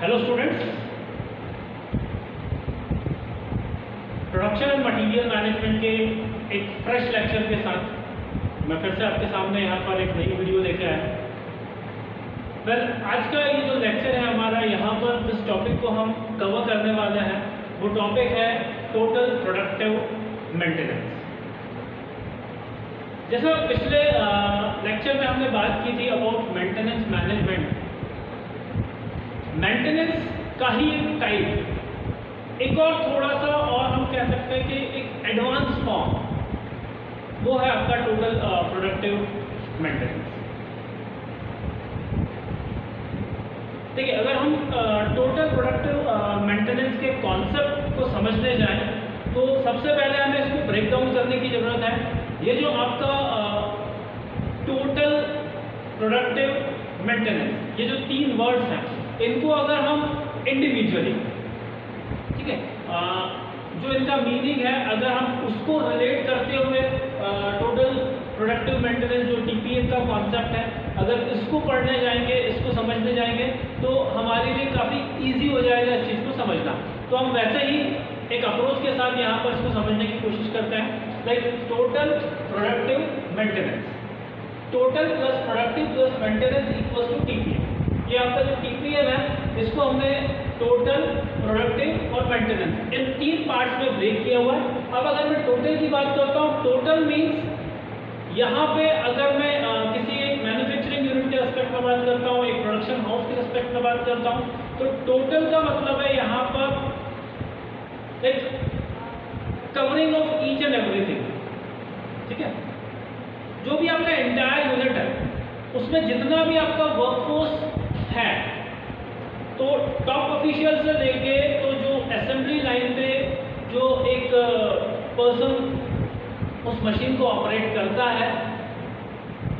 Hello students, production and material management के एक fresh lecture के साथ मैं फिर से आपके सामने यहाँ पर एक नई वीडियो लेकर आया। आज का ये जो लेक्चर है हमारा, यहाँ पर जिस टॉपिक को हम कवर करने वाले हैं वो टॉपिक है टोटल प्रोडक्टिव मेंटेनेंस। जैसा पिछले लेक्चर में हमने बात की थी अबाउट मेंटेनेंस मैनेजमेंट, मेंटेनेंस का ही एक टाइप, एक और थोड़ा सा और हम कह सकते हैं कि एक एडवांस फॉर्म, वो है आपका टोटल प्रोडक्टिव मेंटेनेंस। देखिए, अगर हम टोटल प्रोडक्टिव मेंटेनेंस के कॉन्सेप्ट को समझने जाएं तो सबसे पहले हमें इसको ब्रेक डाउन करने की ज़रूरत है। ये जो आपका टोटल प्रोडक्टिव मेंटेनेंस, ये जो तीन वर्ड्स हैं, इनको अगर हम इंडिविजुअली, ठीक है, जो इनका मीनिंग है, अगर हम उसको रिलेट करते हुए टोटल प्रोडक्टिव मेंटेनेंस जो टीपीएम का कॉन्सेप्ट है, अगर इसको पढ़ने जाएंगे, इसको समझने जाएंगे तो हमारे लिए काफ़ी इजी हो जाएगा इस चीज़ को समझना। तो हम वैसे ही एक अप्रोच के साथ यहाँ पर इसको समझने की कोशिश करते हैं, like total productive maintenance, total plus productive plus maintenance equals to TPM. ये आपका जो टीपीएम है इसको हमने टोटल, प्रोडक्टिव और मेंटेनेंस इन तीन पार्ट्स में ब्रेक किया हुआ है। अब अगर मैं टोटल की बात करता हूँ, टोटल मीन्स यहाँ पे अगर मैं किसी एक मैन्युफैक्चरिंग यूनिट के एस्पेक्ट में बात करता हूँ, एक प्रोडक्शन हाउस के एस्पेक्ट में बात करता हूँ, तो टोटल का मतलब है यहाँ पर एक covering of each and everything, ठीक है। जो भी आपका एंटायर यूनिट है उसमें जितना भी आपका वर्कफोर्स है, तो टॉप ऑफिशियल से लेके तो जो असेंबली लाइन पे जो एक पर्सन उस मशीन को ऑपरेट करता है,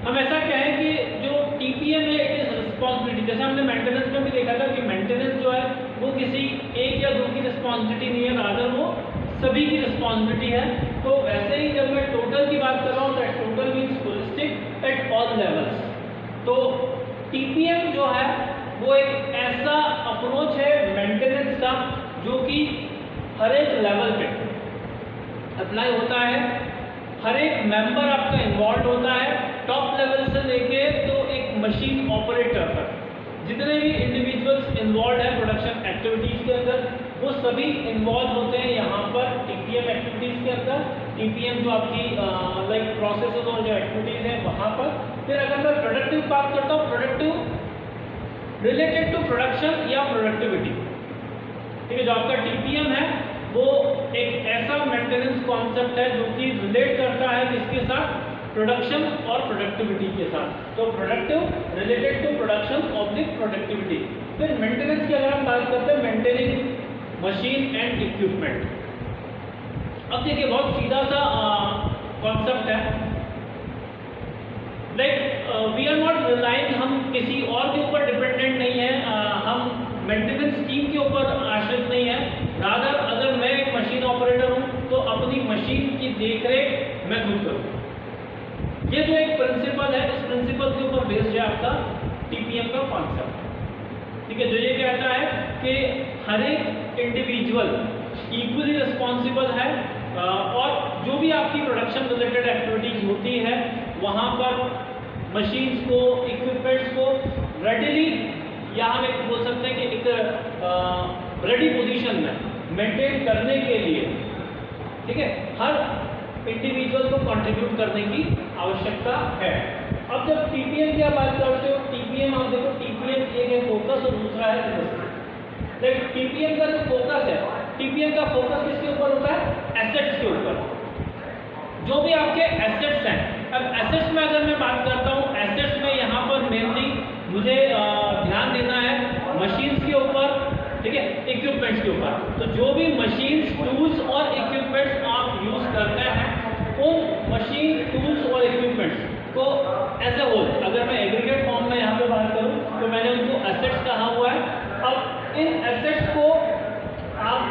हम ऐसा कहें कि जो टीपीएम है इट इज रिस्पॉन्सिबिलिटी। जैसे हमने मेंटेनेंस में भी देखा था कि मेंटेनेंस जो है वो किसी एक या दो की रिस्पॉन्सिबिलिटी नहीं है, रादर वो सभी की रिस्पॉन्सिबिलिटी है। तो वैसे ही जब मैं टोटल की बात कर रहा हूँ तो total means holistic at all levels. तो टीपीएम जो है वो एक ऐसा अप्रोच है मेंटेनेंस का जो कि हर एक लेवल पे अप्लाई होता है, हर एक मेंबर आपका इन्वॉल्व होता है, टॉप लेवल से लेके तो एक मशीन ऑपरेटर तक जितने भी इंडिविजुअल्स इन्वॉल्व है प्रोडक्शन एक्टिविटीज़ के अंदर, वो सभी इन्वॉल्व होते हैं यहाँ पर टीपीएम एक्टिविटीज़ के अंदर। टीपीएम जो आपकी लाइक प्रोसेसेस और जो एक्टिविटीज़ हैं वहाँ पर। फिर अगर मैं प्रोडक्टिव बात करता हूँ, प्रोडक्टिव रिलेटेड टू प्रोडक्शन या प्रोडक्टिविटी, ठीक है। जो आपका टीपीएम है वो एक ऐसा मेंटेनेंस कॉन्सेप्ट है जो कि रिलेट करता है किसके साथ, प्रोडक्शन और प्रोडक्टिविटी के साथ। तो productive related to production oblique productivity. फिर मेंटेनेंस की अगर हम बात करते हैं, मेंटेनिंग मशीन एंड इक्विपमेंट। अब देखिए, बहुत सीधा सा कॉन्सेप्ट है, like we are not relying, हम किसी और के ऊपर डिपेंडेंट नहीं है, हम मेंटेनेंस टीम के ऊपर आश्रित नहीं है। रादर अगर मैं एक मशीन ऑपरेटर हूँ तो अपनी मशीन की देखरेख मैं खुद करूँ। ये जो एक प्रिंसिपल है, इस प्रिंसिपल के ऊपर बेस्ड है आपका टीपीएम का कॉन्सेप्ट, ठीक है। जो ये कहता है कि हर एक इंडिविजुअल इक्वली रिस्पॉन्सिबल है और जो भी आपकी प्रोडक्शन रिलेटेड एक्टिविटीज़ होती है वहाँ पर मशीन्स को, इक्विपमेंट्स को रेडिली, या हम एक बोल सकते हैं कि एक रेडी पोजीशन में मेंटेन करने के लिए, ठीक है, हर इंडिविजुअल को कंट्रीब्यूट करने की आवश्यकता है। अब जब टीपीएम की आप बात करते हो, टीपीएम आप देखो, टीपीएम एक है फोकस और दूसरा है रिजल्ट। लेकिन टीपीएम का जो फोकस है, टीपीएम का फोकस किसके ऊपर होता है, एसेट्स के ऊपर। जो भी आपके एसेट्स हैं, अब एसेट्स में अगर मैं बात करता हूँ, एसेट्स में यहाँ पर मेनली मुझे ध्यान देना है मशीन्स के ऊपर, ठीक है, इक्विपमेंट्स के ऊपर। तो जो भी मशीन्स, टूल्स और इक्विपमेंट्स आप यूज करते हैं, उन मशीन, टूल्स और इक्विपमेंट्स को एज ए होल, अगर मैं एग्रीगेट फॉर्म में यहाँ पे बात करूँ तो मैंने उनको एसेट्स कहा हुआ है। अब इन एसेट्स को आप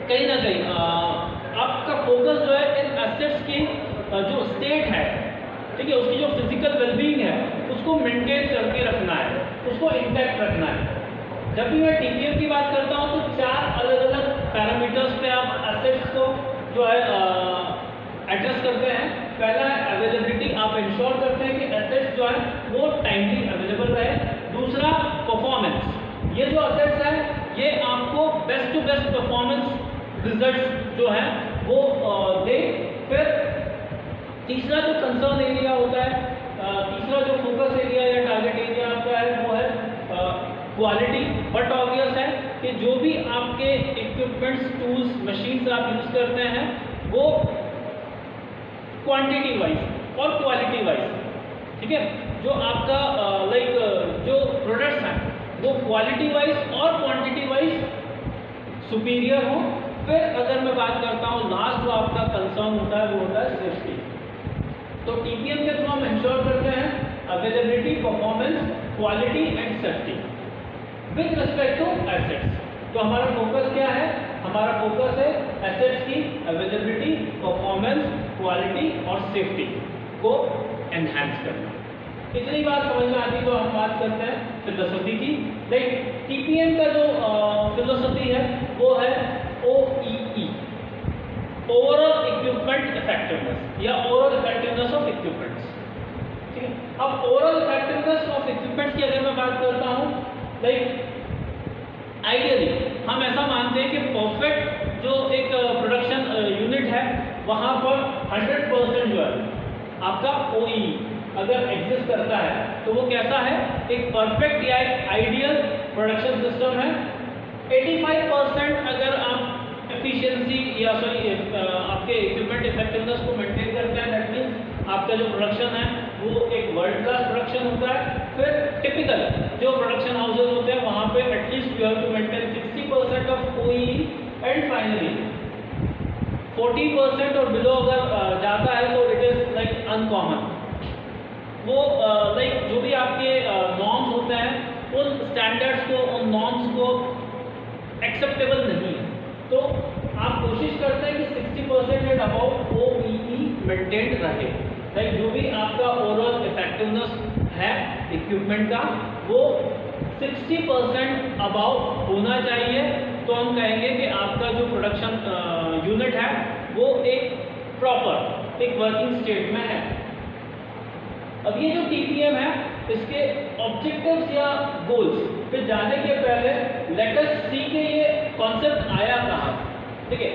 कहीं ना कहीं आपका फोकस जो है इन एसेट्स की जो स्टेट है, ठीक है, उसकी जो फिजिकल वेलबींग है उसको मेंटेन करके रखना है, उसको इंटैक्ट रखना है। जब भी मैं टीपीएम की बात करता हूँ तो 4 अलग अलग पैरामीटर्स पे आप एसेट्स को जो है एड्रेस करते हैं। पहला है अवेलेबिलिटी, आप इंश्योर करते हैं कि एसेट्स जो है वो टाइमली अवेलेबल रहे। दूसरा परफॉर्मेंस, ये जो एसेट्स है ये आपको best to best performance results जो है वो दे। फिर तीसरा जो कंसर्न एरिया होता है, तीसरा जो फोकस एरिया या टारगेट एरिया आपका है वो है क्वालिटी। बट ऑब्वियस है कि जो भी आपके इक्विपमेंट्स, टूल्स, मशीन्स आप यूज करते हैं वो क्वांटिटी वाइज और क्वालिटी वाइज, ठीक है, जो आपका जो प्रोडक्ट्स हैं वो क्वालिटी वाइज और क्वांटिटी वाइज सुपीरियर हो। फिर अगर मैं बात करता हूँ लास्ट जो आपका कंसर्न होता है वो होता है सेफ्टी। तो टीपीएम के थ्रू हम इंश्योर करते हैं availability, performance, quality and safety with respect to assets. तो हमारा फोकस क्या है? हमारा फोकस है एसेट्स की अवेलेबिलिटी, परफॉर्मेंस, क्वालिटी और सेफ्टी को एनहांस करना। इतनी बात समझ में आती तो हम बात करते हैं फिलोसफी की। लाइक टीपीएम का जो फिलोसफी है वो है OEE, ओवरऑल इक्विपमेंट इफेक्टिवनेस या ओवरऑल इफेक्टिवनेस ऑफ इक्विपमेंट्स, ठीक है। अब ओवरऑल इफेक्टिवनेस ऑफ इक्विपमेंट्स की अगर मैं बात करता हूँ, लाइक आइडियली हम ऐसा मानते हैं कि परफेक्ट जो एक प्रोडक्शन यूनिट है वहाँ पर 100% जो है आपका OEE अगर एग्जिस्ट करता है तो वो कैसा है? एक परफेक्ट या एक आइडियल प्रोडक्शन सिस्टम है। 85% अगर आप एफिशिएंसी या आपके इक्विपमेंट इफेक्टिवनेस को मेंटेन करते हैं, दैट मीन्स आपका जो प्रोडक्शन है वो एक वर्ल्ड क्लास प्रोडक्शन होता है। फिर टिपिकल जो प्रोडक्शन हाउसेज होते हैं वहाँ पे at least you have to maintain 60% of OEE and finally 40% और बिलो अगर जाता है तो इट इज लाइक अनकॉमन। वो लाइक जो भी आपके नॉर्म्स होते हैं उन स्टैंडर्ड्स को, उन नॉर्म्स को एक्सेप्टेबल नहीं है। तो आप कोशिश करते हैं कि 60% एंड अबाउट OEE मेंटेन्ड रहे। लाइक जो भी आपका ओवरऑल इफेक्टिवनेस है इक्विपमेंट का वो 60% अबाउ होना चाहिए। तो हम कहेंगे कि आपका जो प्रोडक्शन यूनिट है वो एक प्रॉपर एक वर्किंग स्टेट में है। अब ये जो टीपीएम है इसके ऑब्जेक्टिव्स या गोल्स पे जाने के पहले लेट अस सी के ये कॉन्सेप्ट आया कहाँ, ठीक है।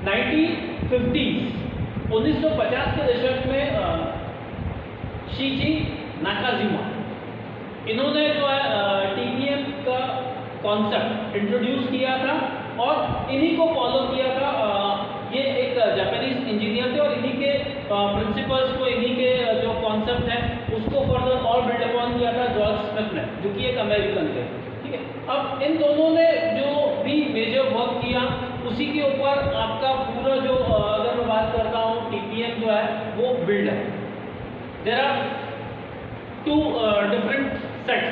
1950 के दशक में शिजी नाकाजिमा इन्होंने जो है टीपीएम का कॉन्सेप्ट इंट्रोड्यूस किया था और इन्हीं को फॉलो किया था। ये एक जापानीज इंजीनियर थे और इन्हीं के प्रिंसिपल्स को, इन्हीं के जो कॉन्सेप्ट है उसको फर्दर और बिल्ड अपॉन किया था जॉर्ज स्मिथ ने, जो कि एक अमेरिकन थे, ठीक है। अब इन दोनों ने जो भी मेजर वर्क किया उसी के ऊपर आपका पूरा जो अगर मैं बात करता हूँ टीपीएम जो है वो बिल्ड है। There are 2 different sets.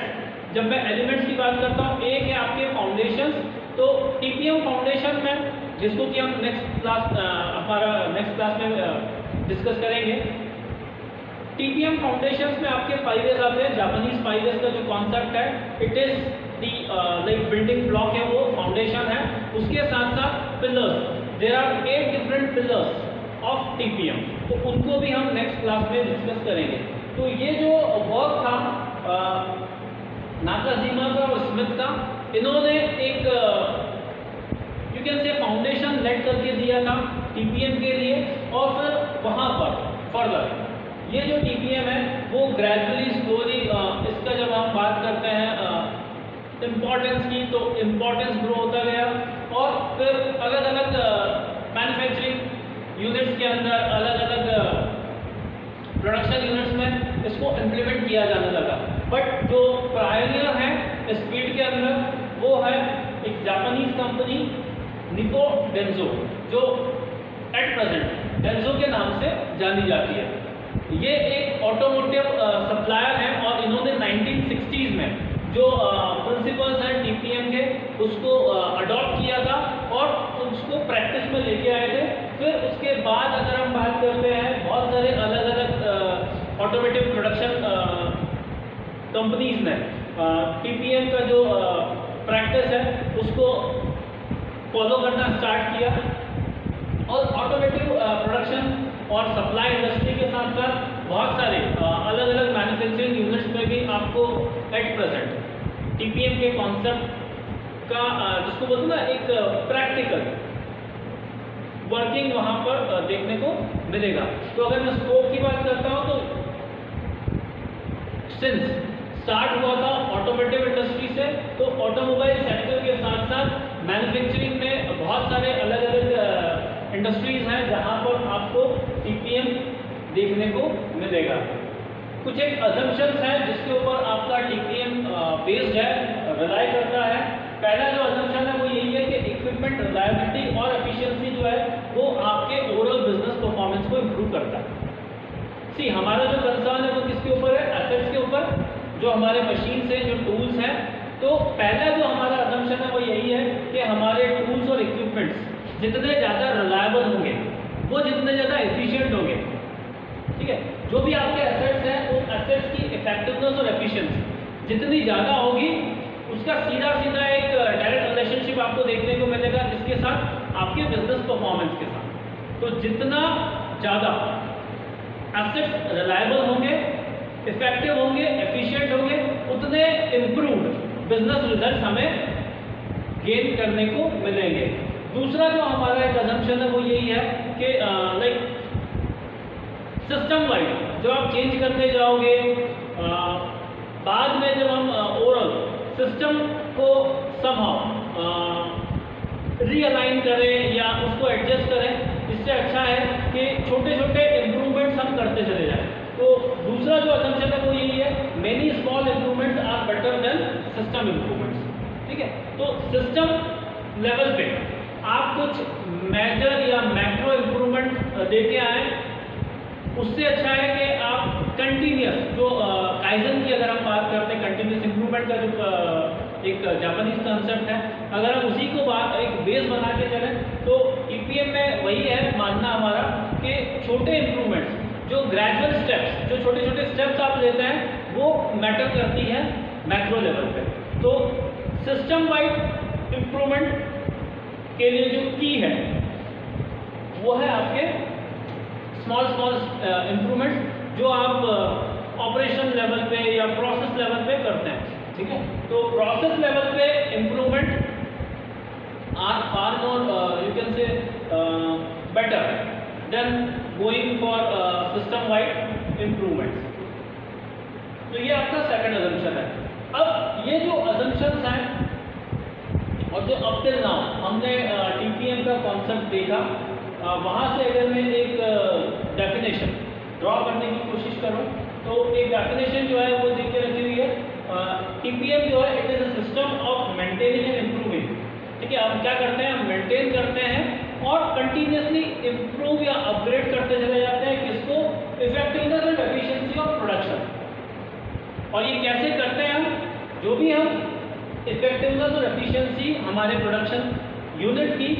जब मैं एलिमेंट्स की बात करता हूँ, एक है आपके फाउंडेशंस। तो टीपीएम फाउंडेशन में, जिसको कि हम हमारा नेक्स्ट क्लास में डिस्कस करेंगे, टीपीएम फाउंडेशंस में आपके 5As आते हैं। जापानीज 5As का जो कॉन्सेप्ट है it is the like building block है, वो फाउंडेशन है। उसके साथ साथ pillars, there are 8 different pillars of TPM, तो उनको भी हम नेक्स्ट क्लास में डिस्कस करेंगे। तो ये जो वर्क था नाकाजिमा का और स्मिथ का, इन्होंने एक you can say foundation laid करके दिया था टीपीएम के लिए। और फिर वहाँ पर फर्दर ये जो टीपीएम है वो ग्रेजुअली स्लोली इसका जब हम बात करते हैं इम्पोर्टेंस की, तो इम्पोर्टेंस ग्रो होता गया और फिर अलग अलग मैन्युफैक्चरिंग यूनिट्स के अंदर, अलग अलग प्रोडक्शन यूनिट्स में इसको इम्प्लीमेंट किया जाने लगा। बट जो प्रायोनियर है इस फील्ड के अंदर वो है एक जापानीज कंपनी निप्पो डेंसो, जो एट प्रेजेंट डेंसो के नाम से जानी जाती है। ये एक ऑटोमोटिव सप्लायर है और इन्होंने 1960s में जो प्रिंसिपल्स हैं टीपीएम के उसको अडॉप्ट किया था और उसको प्रैक्टिस में लेके आए थे। फिर उसके बाद अगर हम बात करते हैं, बहुत सारे अलग अलग ऑटोमोटिव प्रोडक्शन कंपनीज ने TPM का जो प्रैक्टिस है उसको फॉलो करना स्टार्ट किया, और ऑटोमेटिव प्रोडक्शन और सप्लाई इंडस्ट्री के साथ साथ बहुत सारे अलग अलग मैन्युफैक्चरिंग यूनिट्स में भी आपको एट प्रेजेंट TPM के कॉन्सेप्ट का जिसको बोलते हैं ना एक प्रैक्टिकल वर्किंग वहाँ पर देखने को मिलेगा। तो अगर मैं स्कोप की बात करता हूँ तो सिंस स्टार्ट हुआ था ऑटोमोटिव इंडस्ट्री से, तो ऑटोमोबाइल सेक्टर के साथ साथ मैन्युफैक्चरिंग में बहुत सारे अलग अलग इंडस्ट्रीज हैं जहां पर आपको TPM देखने को मिलेगा। कुछ एक अजम्पशंस हैं जिसके ऊपर आपका TPM बेस्ड है, रिलाई करता है। पहला जो अजम्पशन है वो यही है कि इक्विपमेंट रिलायबिलिटी और एफिशिएंसी जो है वो आपके ओवरऑल बिजनेस परफॉर्मेंस को इम्प्रूव करता है। सी हमारा जो कंसर्न है वो किसके ऊपर है? एसेट्स के ऊपर, जो हमारे मशीन्स हैं, जो टूल्स हैं। तो पहला जो हमारा अजम्पशन है वो यही है कि हमारे टूल्स और इक्विपमेंट्स जितने ज़्यादा रिलायबल होंगे वो जितने ज़्यादा एफिशिएंट होंगे, ठीक है। जो भी आपके एसेट्स हैं उन एसेट्स की इफेक्टिवनेस और एफिशिएंसी जितनी ज़्यादा होगी उसका सीधा सीधा एक डायरेक्ट रिलेशनशिप आपको देखने को मिलेगा जिसके साथ आपके बिजनेस परफॉर्मेंस के साथ। तो जितना ज़्यादा एसेट्स रिलायबल होंगे, इफेक्टिव होंगे, एफिशिएंट होंगे, उतने इम्प्रूव्ड बिजनेस रिजल्ट हमें गेन करने को मिलेंगे। दूसरा जो हमारा एक अजम्पशन है वो यही है कि लाइक सिस्टम वाइज जो आप चेंज करते जाओगे, बाद में जब हम ओवरऑल सिस्टम को समहाउ रीअलाइन करें या उसको एडजस्ट करें, इससे अच्छा है कि छोटे छोटे इम्प्रूवमेंट्स हम करते चले जाएं। तो दूसरा जो अजम्पशन है वो यही है, many small improvements are better than system improvements, ठीक है। तो सिस्टम लेवल पे आप कुछ मेजर या मैक्रो इम्प्रूवमेंट देके आए, उससे अच्छा है कि आप कंटिन्यूस जो काइजन की अगर हम बात करते हैं, कंटिन्यूस इम्प्रूवमेंट का जो एक जापानीज कंसेप्ट है, अगर हम उसी को एक बेस बना के चलें तो TPM में वही है मानना हमारा कि छोटे इम्प्रूवमेंट्स, जो ग्रेजुअल स्टेप्स, जो छोटे छोटे स्टेप्स आप लेते हैं वो मैटर करती है मैक्रो लेवल पे। तो सिस्टम वाइड इम्प्रूवमेंट के लिए जो की है वो है आपके स्मॉल इम्प्रूवमेंट्स जो आप ऑपरेशन लेवल पे या प्रोसेस लेवल पे करते हैं, ठीक है। तो प्रोसेस लेवल पे improvement are far more you can say better than going for system wide improvements. तो ये आपका सेकंड अजम्पशन है। अब ये जो अजम्पशंस हैं और जो अप टिल नाउ हमने TPM का कॉन्सेप्ट देखा, वहाँ से अगर मैं एक डेफिनेशन ड्रॉ करने की कोशिश करूँ तो एक डेफिनेशन जो है वो देख के रखी हुई है। TPM जो है it is a system of maintaining and improving, ठीक है। हम क्या करते हैं, हम मेंटेन करते हैं और कंटिन्यूसली इम्प्रूव या अपग्रेड करते चले जाते हैं किसको, effectiveness and efficiency of production. और ये कैसे करते हैं हम, जो भी हम इफेक्टिवनेस और एफिशिएंसी हमारे प्रोडक्शन यूनिट की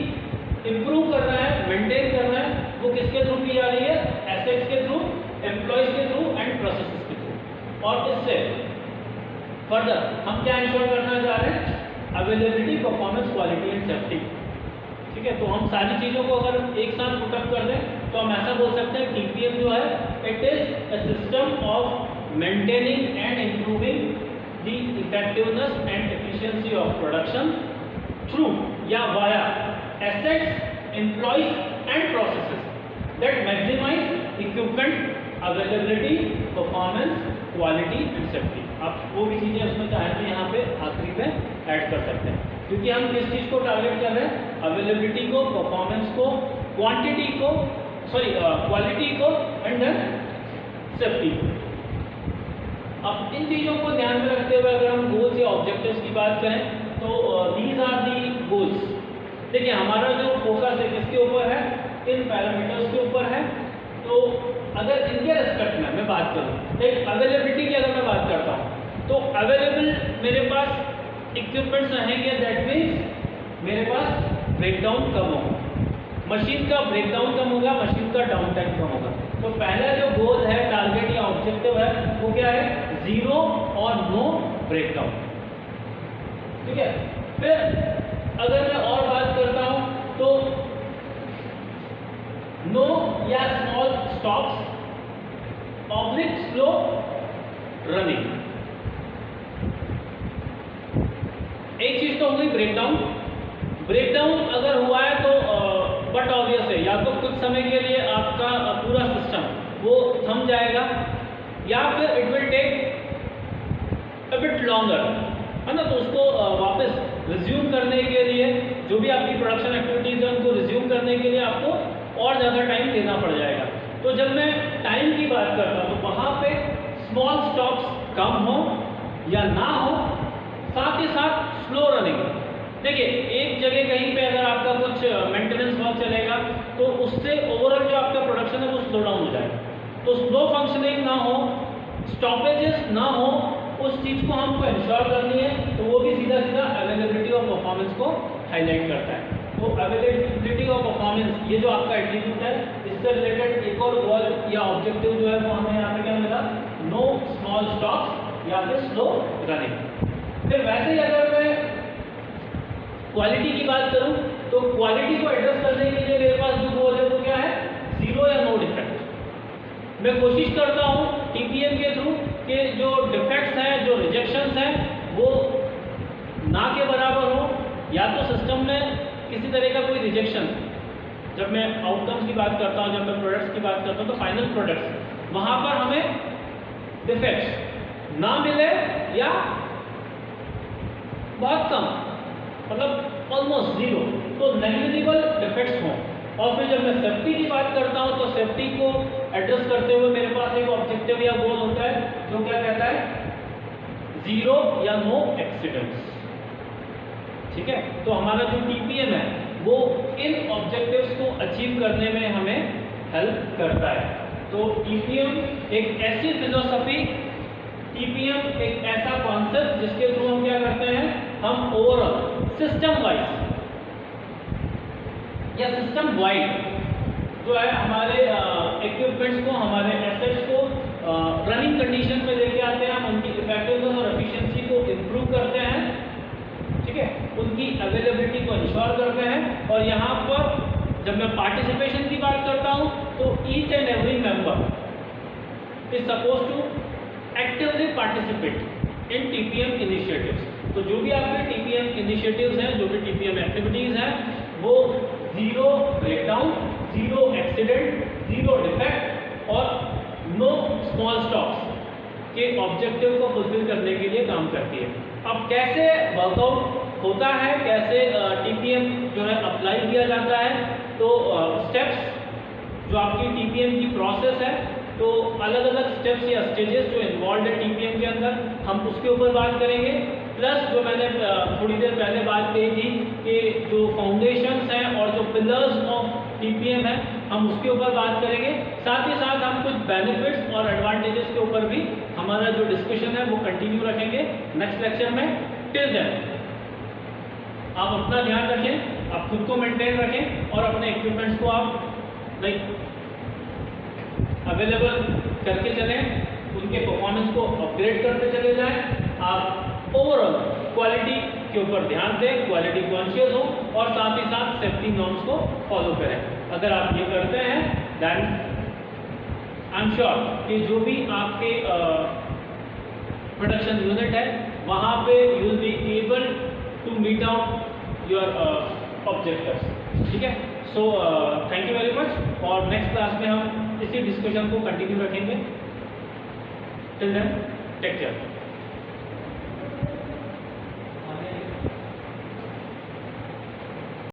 इम्प्रूव कर रहा है, मेंटेन कर रहा है, वो किसके थ्रू की जा रही है, एसेट्स के थ्रू, एम्प्लॉयज के थ्रू एंड प्रोसेसेस के थ्रू। और इससे फर्दर हम क्या इंश्योर करना चाह रहे हैं, availability, performance, quality and safety, ठीक है। तो हम सारी चीज़ों को अगर एक साथ पुटअप कर दें तो हम ऐसा बोल सकते हैं TPM जो है it is a system of maintaining and improving the effectiveness and efficiency of production through या via assets, employees and processes that maximize equipment availability, performance, quality and safety। आप वो भी चीज़ें उसमें चाहे तो यहाँ पे आखिरी में ऐड कर सकते हैं, क्योंकि हम किस चीज़ को टारगेट कर रहे हैं, अवेलेबिलिटी को, परफॉर्मेंस को, क्वांटिटी को, सॉरी क्वालिटी को एंड देन सेफ्टी को। अब इन चीज़ों को ध्यान में रखते हुए अगर हम गोल्स या ऑब्जेक्टिव्स की बात करें तो दीज आर दी गोल्स। देखिए हमारा जो फोकस है किसके ऊपर है, इन पैरामीटर्स के ऊपर है। तो अगर इनके रेस्पेक्ट में मैं बात करूँ, एक अवेलेबिलिटी की अगर मैं बात करता हूँ तो अवेलेबल मेरे पास इक्विपमेंट्स रहेंगे, दैट मीन्स मेरे पास ब्रेकडाउन कम होगा, मशीन का ब्रेकडाउन कम होगा, मशीन का डाउन टाइम कम होगा। तो पहला जो गोल है, टारगेट या ऑब्जेक्टिव है वो क्या है, जीरो और नो ब्रेकडाउन। ठीक है, फिर अगर मैं और बात करता हूं तो नो या small stops oblique slow running. एक चीज तो होगी ब्रेकडाउन। ब्रेकडाउन अगर हुआ है तो बट ऑब्वियस है, या तो कुछ समय के लिए आपका पूरा सिस्टम वो थम जाएगा, या फिर it will take a bit longer, है ना। तो उसको वापस रिज्यूम करने के लिए, जो भी आपकी प्रोडक्शन एक्टिविटीज है उनको रिज्यूम करने के लिए आपको और ज़्यादा टाइम देना पड़ जाएगा। तो जब मैं टाइम की बात करता हूँ तो वहाँ पे स्मॉल स्टॉप्स कम हो या ना हो, साथ ही साथ स्लो रनिंग। देखिए, एक जगह कहीं पे अगर आपका कुछ मेंटेनेंस वर्क चलेगा तो उससे ओवरऑल जो आपका प्रोडक्शन है वो स्लो डाउन हो जाएगा। तो स्लो फंक्शनिंग ना हो, स्टॉपेजेस ना हो, उस चीज़ को हमको इंश्योर करनी है। तो वो भी सीधा सीधा अवेलेबिलिटी ऑफ परफॉर्मेंस को हाईलाइट करता है। तो अवेलेबिलिटी ऑफ परफॉर्मेंस, ये जो आपका एट्रीब्यूट है, इससे रिलेटेड एक और गोल या ऑब्जेक्टिव जो है वो हमें यहाँ पे क्या मिला, नो स्मॉल स्टॉप्स या फिर स्लो रनिंग। फिर वैसे ही अगर मैं क्वालिटी की बात करूं तो क्वालिटी को एड्रेस करने के लिए मेरे पास जो गोल है वो क्या है, जीरो या नो डिफेक्ट। मैं कोशिश करता हूं टीपीएम के थ्रू कि जो डिफेक्ट्स हैं, जो रिजेक्शंस हैं, वो ना के बराबर हो, या तो सिस्टम में किसी तरह का कोई रिजेक्शन, जब मैं आउटकम्स की बात करता हूं, जब मैं प्रोडक्ट्स की बात करता हूं तो फाइनल प्रोडक्ट्स, वहां पर हमें डिफेक्ट्स ना मिले या बहुत कम, मतलब ऑलमोस्ट जीरो, तो नेग्लिजिबल डिफेक्ट्स हों। और फिर जब मैं सेफ्टी की बात करता हूं तो सेफ्टी को एड्रेस करते हुए मेरे पास एक ऑब्जेक्टिव या गोल होता है जो क्या कहता है, जीरो या नो एक्सीडेंट्स। ठीक है, तो हमारा जो टीपीएम है वो इन ऑब्जेक्टिव्स को अचीव करने में हमें हेल्प करता है। तो टीपीएम एक ऐसी फिलोसफी, टीपीएम एक ऐसा कॉन्सेप्ट जिसके थ्रू हम क्या करते हैं, हम ओवरऑल सिस्टम वाइज या सिस्टम वाइड जो है हमारे इक्विपमेंट्स को, हमारे एसेट्स को रनिंग कंडीशन में लेके आते हैं, हम उनकी इफेक्टिवनेस और एफिशिएंसी को इम्प्रूव करते हैं। ठीक है, उनकी अवेलेबिलिटी को इंश्योर करते हैं। और यहाँ पर जब मैं पार्टिसिपेशन की बात करता हूँ तो each and every member is suppose to actively participate in TPM initiatives. तो जो भी आपके टीपीएम इनिशिएटिव्स हैं, जो भी टीपीएम एक्टिविटीज़ हैं, वो zero breakdown, zero accident, zero defect और नो स्मॉल स्टॉप्स के ऑब्जेक्टिव को फुलफिल करने के लिए काम करती है। अब कैसे वर्कआउट होता है, कैसे टीपीएम जो है अप्लाई किया जाता है, तो स्टेप्स जो आपकी टीपीएम की प्रोसेस है, तो अलग अलग स्टेप्स या स्टेजेस जो इन्वॉल्व है टीपीएम के अंदर, हम उसके ऊपर बात करेंगे। प्लस जो मैंने थोड़ी देर पहले बात कही थी कि जो फाउंडेशंस हैं और जो पिलर्स ऑफ टीपीएम है, हम उसके ऊपर बात करेंगे। साथ ही साथ हम कुछ बेनिफिट्स और एडवांटेजेस के ऊपर भी हमारा जो डिस्कशन है वो कंटिन्यू रखेंगे नेक्स्ट लेक्चर में। टिल देन आप अपना ध्यान रखें, आप खुद को मेंटेन रखें और अपने इक्विपमेंट्स को आप अवेलेबल करके चलें, उनके परफॉर्मेंस को अपग्रेड करते चले जाएं। आप ओवरऑल क्वालिटी के ऊपर ध्यान दें, क्वालिटी कॉन्शियस हो और साथ ही साथ सेफ्टी नॉर्म्स को फॉलो करें। अगर आप ये करते हैं देन आई एम श्योर कि जो भी आपके प्रोडक्शन यूनिट है वहाँ पे you will be able to meet out your objectives. ठीक है, so thank you very much. और नेक्स्ट क्लास में हम इसी डिस्कशन को कंटिन्यू रखेंगे। Till then take care.